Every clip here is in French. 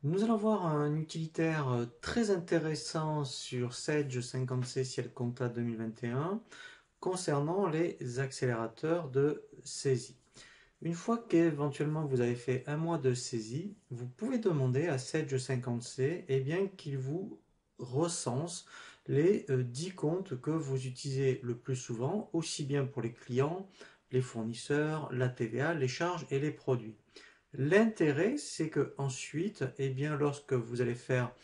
Nous allons voir un utilitaire très intéressant sur Sage 50C Ciel Compta 2021 concernant les accélérateurs de saisie. Une fois qu'éventuellement vous avez fait un mois de saisie, vous pouvez demander à Sage 50C bien, qu'il vous recense les 10 comptes que vous utilisez le plus souvent, aussi bien pour les clients, les fournisseurs, la TVA, les charges et les produits. L'intérêt, c'est que ensuite, lorsque vous allez faire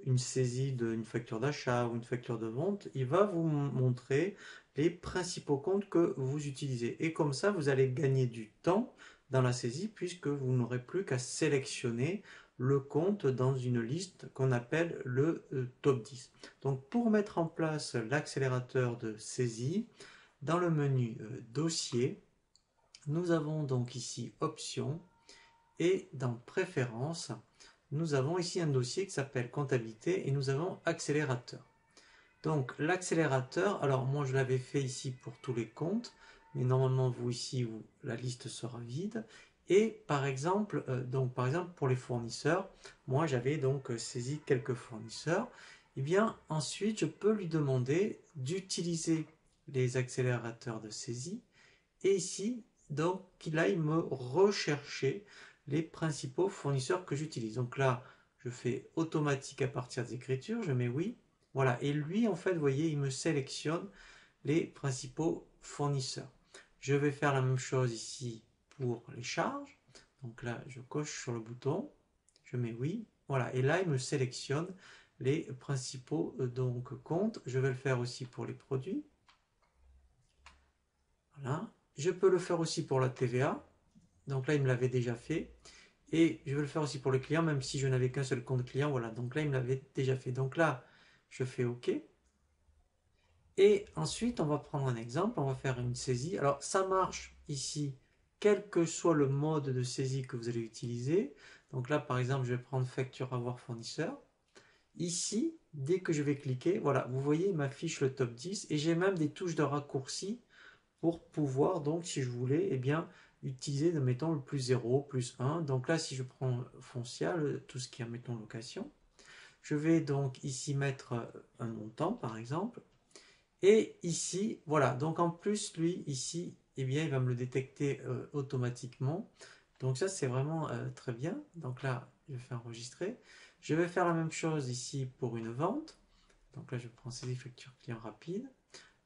une saisie d'une facture d'achat ou une facture de vente, il va vous montrer les principaux comptes que vous utilisez. Et comme ça, vous allez gagner du temps dans la saisie puisque vous n'aurez plus qu'à sélectionner le compte dans une liste qu'on appelle le top 10. Donc pour mettre en place l'accélérateur de saisie, dans le menu dossier, nous avons donc ici options et dans préférences, nous avons ici un dossier qui s'appelle comptabilité et nous avons accélérateur. Donc l'accélérateur, alors moi je l'avais fait ici pour tous les comptes, mais normalement vous ici la liste sera vide. Et par exemple, pour les fournisseurs, moi j'avais donc saisi quelques fournisseurs. Et bien ensuite je peux lui demander d'utiliser les accélérateurs de saisie et ici donc qu'il aille me rechercher les principaux fournisseurs que j'utilise. Donc là, je fais automatique à partir des écritures, je mets oui. Voilà, et lui, en fait, vous voyez, il me sélectionne les principaux fournisseurs. Je vais faire la même chose ici pour les charges. Donc là, je coche sur le bouton, je mets oui. Voilà, et là, il me sélectionne les principaux comptes. Je vais le faire aussi pour les produits. Voilà. Je peux le faire aussi pour la TVA. Donc là, il me l'avait déjà fait. Et je vais le faire aussi pour les clients, même si je n'avais qu'un seul compte client. Voilà, donc là, il me l'avait déjà fait. Donc là, je fais OK. Et ensuite, on va prendre un exemple, on va faire une saisie. Alors, ça marche ici, quel que soit le mode de saisie que vous allez utiliser. Donc là, par exemple, je vais prendre facture avoir fournisseur. Ici, dès que je vais cliquer, voilà, vous voyez, il m'affiche le top 10 et j'ai même des touches de raccourci pour pouvoir, donc, si je voulais, utiliser, mettons, le plus 0, plus 1. Donc là, si je prends foncial, tout ce qui est, mettons, location, je vais donc ici mettre un montant, par exemple. Et ici, voilà, donc en plus, lui, ici, il va me le détecter automatiquement. Donc ça, c'est vraiment très bien. Donc là, je vais faire enregistrer. Je vais faire la même chose ici pour une vente. Donc là, je prends ces factures clients rapides.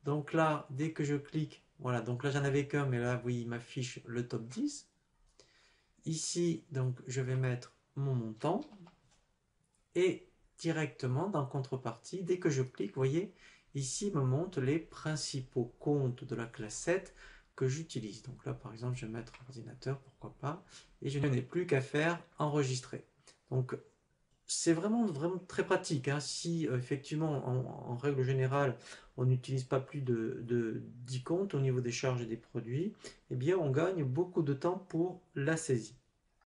Donc là, dès que je clique, voilà, donc là, j'en avais qu'un, mais là, oui, il m'affiche le top 10. Ici, donc, je vais mettre mon montant. Et directement, dans contrepartie, dès que je clique, vous voyez, ici, il me montre les principaux comptes de la classe 7 que j'utilise. Donc là, par exemple, je vais mettre ordinateur, pourquoi pas, et je n'ai plus qu'à faire enregistrer. Donc, c'est vraiment très pratique, hein. Si effectivement, en règle générale, on n'utilise pas plus de 10 comptes au niveau des charges et des produits, eh bien, on gagne beaucoup de temps pour la saisie.